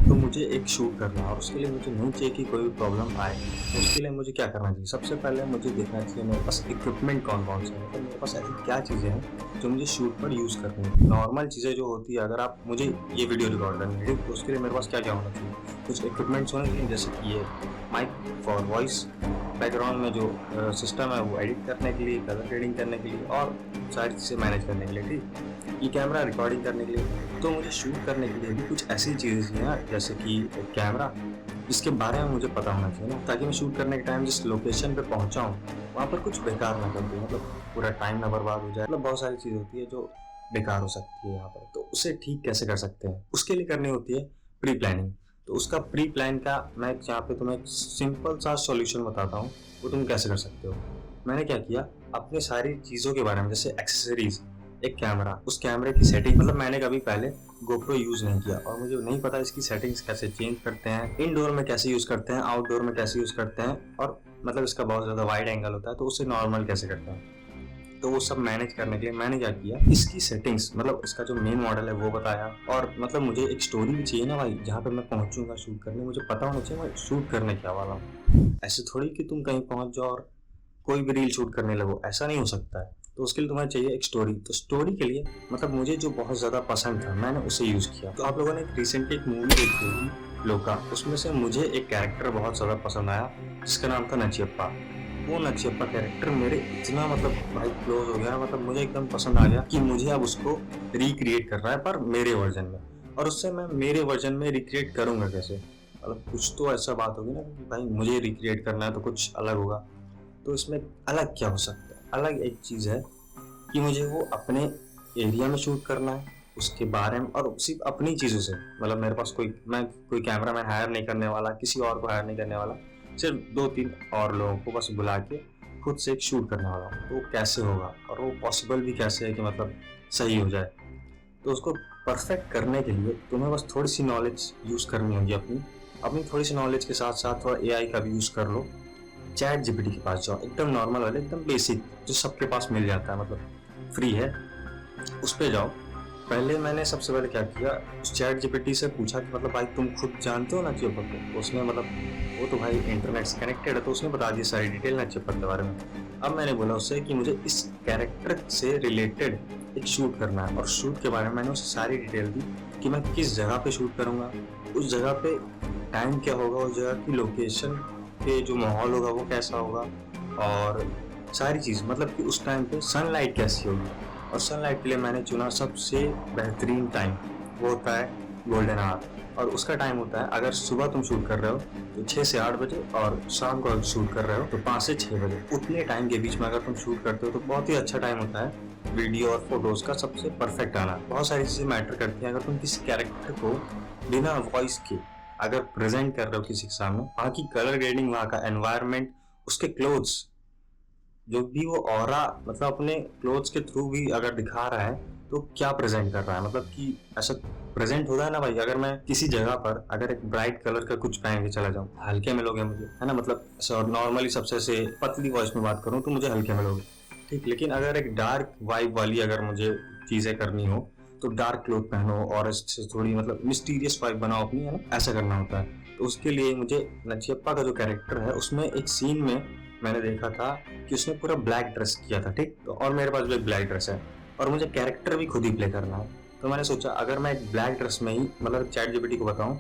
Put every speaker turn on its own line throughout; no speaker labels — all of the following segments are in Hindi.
तो मुझे एक शूट करना है और उसके लिए मुझे नहीं चाहिए कि कोई भी प्रॉब्लम आए। तो उसके लिए मुझे क्या करना चाहिए? सबसे पहले मुझे देखना चाहिए मेरे पास इक्विपमेंट कौन-कौन से हैं। मतलब मेरे पास ऐसी क्या चीज़ें हैं जो मुझे शूट पर यूज़ करनी है। नॉर्मल चीज़ें जो होती है, अगर आप मुझे ये वीडियो रिकॉर्ड करनी है, तो उसके लिए मेरे पास क्या-क्या होना चाहिए? कुछ इक्विपमेंट्स होने चाहिए, जैसे कि ये माइक फॉर वॉइस, बैकग्राउंड में जो सिस्टम है वो एडिट करने के लिए, कलर ग्रेडिंग करने के लिए और सारी चीज़ें मैनेज करने के लिए, ठीक? ये कैमरा रिकॉर्डिंग करने के लिए। तो मुझे शूट करने के लिए भी कुछ ऐसी चीज़ें चाहिए ना, जैसे कि एक कैमरा, जिसके बारे में मुझे पता होना चाहिए ना, ताकि मैं शूट करने के टाइम जिस लोकेशन पे पहुँचा हूँ, वहाँ पर कुछ बेकार ना कर दूँ, मतलब पूरा टाइम ना बर्बाद हो जाए। मतलब बहुत सारी चीज़ होती है जो बेकार हो सकती है यहाँ पर, तो उसे ठीक कैसे कर सकते हैं? उसके लिए करनी होती है प्री प्लानिंग। तो उसका प्री प्लान का मैं यहाँ पे तुम्हें एक सिंपल सा सॉल्यूशन बताता हूँ, वो तुम कैसे कर सकते हो। मैंने क्या किया, अपनी सारी चीज़ों के बारे में, जैसे एक्सेसरीज़, एक कैमरा, उस कैमरे की सेटिंग, मतलब मैंने कभी पहले गोप्रो यूज़ नहीं किया और मुझे नहीं पता इसकी सेटिंग्स कैसे चेंज करते हैं, इनडोर में कैसे यूज़ करते हैं, आउटडोर में कैसे यूज़ करते हैं, और मतलब इसका बहुत ज़्यादा वाइड एंगल होता है तो उसे नॉर्मल कैसे करते हैं। तो वो सब मैनेज करने के लिए मैंने क्या किया, इसकी सेटिंग्स, मतलब इसका जो मेन मॉडल है वो बताया। और मतलब मुझे एक स्टोरी भी चाहिए ना भाई, जहाँ पे मैं पहुंचूंगा शूट करने, मुझे पता होना चाहिए मैं शूट करने क्या वाला हूँ। ऐसे थोड़ी कि तुम कहीं पहुंच जाओ और कोई भी रील शूट करने लगो, ऐसा नहीं हो सकता है। तो उसके लिए तुम्हें चाहिए एक स्टोरी। तो स्टोरी के लिए मतलब मुझे जो बहुत ज़्यादा पसंद था, मैंने उसे यूज़ किया। तो आप लोगों ने रिसेंटली एक मूवी देखी होगी लोका, उसमें से मुझे एक कैरेक्टर बहुत ज़्यादा पसंद आया, जिसका नाम था नचियप्पा। वो नचियप्पा कैरेक्टर मेरे इतना मतलब भाई क्लोज हो गया, मतलब मुझे एकदम पसंद आ गया कि मुझे अब उसको रिक्रिएट करना है, पर मेरे वर्जन में। और उससे मैं मेरे वर्जन में रिक्रिएट करूँगा कैसे? मतलब कुछ तो ऐसा बात होगी ना कि भाई मुझे रिक्रिएट करना है तो कुछ अलग होगा। तो इसमें अलग क्या हो सकता है? अलग एक चीज़ है कि मुझे वो अपने एरिया में शूट करना है, उसके बारे में, और सिर्फ अपनी चीज़ों से। मतलब मेरे पास कोई कैमरामैन हायर नहीं करने वाला, किसी और को हायर नहीं करने वाला, सिर्फ 2-3 और लोगों को बस बुला के खुद से एक शूट करने वाला हूँ। तो वो कैसे होगा और वो पॉसिबल भी कैसे है कि मतलब सही हो जाए? तो उसको परफेक्ट करने के लिए तुम्हें बस थोड़ी सी नॉलेज यूज़ करनी होगी अपनी। अपनी थोड़ी सी नॉलेज के साथ साथ थोड़ा एआई का भी यूज़ कर लो। चैट जीपीटी के पास जाओ, एकदम नॉर्मल वाले, एकदम बेसिक, जो सबके पास मिल जाता है, मतलब फ्री है, उस पे जाओ। पहले मैंने सबसे पहले क्या किया, उस चैट जीपीटी से पूछा कि मतलब भाई तुम खुद जानते हो नचियप्पा को? तो उसने मतलब, वो तो भाई इंटरनेट से कनेक्टेड है, तो उसने बता दिया सारी डिटेल नचियप्पा के बारे में। अब मैंने बोला उससे कि मुझे इस कैरेक्टर से रिलेटेड एक शूट करना है, और शूट के बारे में मैंने उसे सारी डिटेल दी कि मैं किस जगह पे शूट करूँगा, उस जगह पे टाइम क्या होगा, उस जगह की लोकेशन पे जो माहौल होगा वो कैसा होगा, और सारी चीज़, मतलब कि उस टाइम पे सनलाइट कैसी होगी। और सनलाइट के लिए मैंने चुना सबसे बेहतरीन टाइम, वो होता है गोल्डन आवर। और उसका टाइम होता है, अगर सुबह तुम शूट कर रहे हो तो 6 से 8 बजे, और शाम को अगर शूट कर रहे हो तो 5 से 6 बजे। उतने टाइम के बीच में अगर तुम शूट करते हो तो बहुत ही अच्छा टाइम होता है वीडियो और फोटोज़ का सबसे परफेक्ट आना। बहुत सारी चीज़ें मैटर करती हैं। अगर तुम किसी कैरेक्टर को बिना वॉइस के अगर प्रेजेंट कर रहे हो किसी के सामने, वहाँ की कलर ग्रेडिंग, वहाँ का एनवायरनमेंट, उसके क्लोथ्स, जो भी वो ऑरा, मतलब अपने क्लोथ्स के थ्रू भी अगर दिखा रहा है तो क्या प्रेजेंट कर रहा है, मतलब कि ऐसा प्रेजेंट होता है ना भाई। अगर मैं किसी जगह पर अगर एक ब्राइट कलर का कुछ पहन के चला जाऊँ, हल्के में लोगे मुझे, है ना, मतलब नॉर्मली सबसे से पतली वॉइस में बात करूँ तो मुझे हल्के में लोगे, ठीक। लेकिन अगर एक डार्क वाइब वाली अगर मुझे चीजें करनी हो तो डार्क क्लोथ पहनो और इससे थोड़ी मतलब मिस्टीरियस वाइब बनाओ अपनी, है ना, ऐसा करना होता है। तो उसके लिए मुझे नचियप्पा का जो कैरेक्टर है, उसमें एक सीन में मैंने देखा था कि उसने पूरा ब्लैक ड्रेस किया था, ठीक। तो और मेरे पास भी एक ब्लैक ड्रेस है और मुझे कैरेक्टर भी खुद ही प्ले करना है। तो मैंने सोचा अगर मैं एक ब्लैक ड्रेस में ही मतलब चैट जीपीटी को बताऊं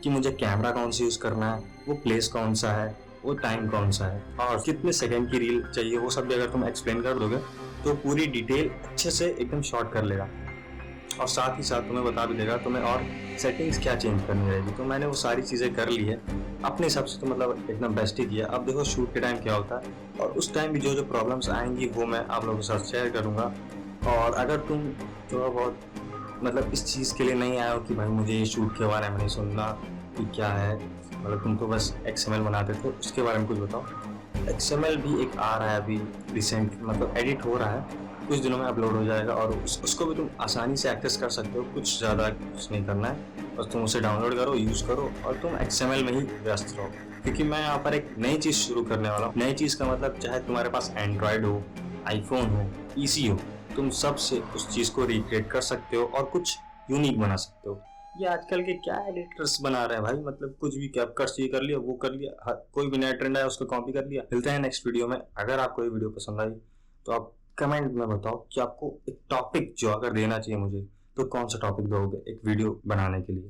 कि मुझे कैमरा कौन सा यूज़ करना है, वो प्लेस कौन सा है, वो टाइम कौन सा है, और कितने सेकंड की रील चाहिए, वो सब भी अगर तुम एक्सप्लेन कर दोगे तो पूरी डिटेल अच्छे से एकदम शॉर्ट कर लेगा। और साथ ही साथ तुम्हें बता भी देगा तुम्हें और सेटिंग्स क्या चेंज करनी रहेगी। तो मैंने वो सारी चीज़ें कर ली है अपने हिसाब से, तो मतलब एकदम बेस्ट ही किया। अब देखो शूट के टाइम क्या होता है, और उस टाइम भी जो जो प्रॉब्लम्स आएंगी वो मैं आप लोगों के साथ शेयर करूँगा। और अगर तुम थोड़ा बहुत मतलब इस चीज़ के लिए नहीं आए हो कि भाई मुझे शूट के बारे में नहीं सुनना कि क्या है, मतलब तुम तो बस XML बनाते थे, उसके बारे में कुछ बताओ। XML भी एक आ रहा है अभी रिसेंट, मतलब एडिट हो रहा है, कुछ दिनों में अपलोड हो जाएगा, और उसको भी तुम आसानी से एक्सेस कर सकते हो। कुछ ज़्यादा कुछ नहीं करना है, बस तुम उसे डाउनलोड करो, यूज़ करो, और तुम XML में ही व्यस्त रहो। क्योंकि मैं यहाँ पर एक नई चीज़ शुरू करने वाला हूँ। नई चीज़ का मतलब चाहे तुम्हारे पास एंड्रॉयड हो, आईफोन हो, पीसी हो, तुम सब से उस चीज़ को रिक्रिएट कर सकते हो और कुछ यूनिक बना सकते हो। ये आजकल के क्या एडिटर्स बना रहे हैं भाई, मतलब कुछ भी कैपकट ये कर लिया, वो कर लिया, कोई भी नया ट्रेंड आया उसको कॉपी कर लिया। मिलते हैं नेक्स्ट वीडियो में। अगर आपको ये वीडियो पसंद आई तो आप कमेंट में बताओ कि आपको एक टॉपिक जो अगर देना चाहिए मुझे, तो कौन सा टॉपिक दोगे एक वीडियो बनाने के लिए।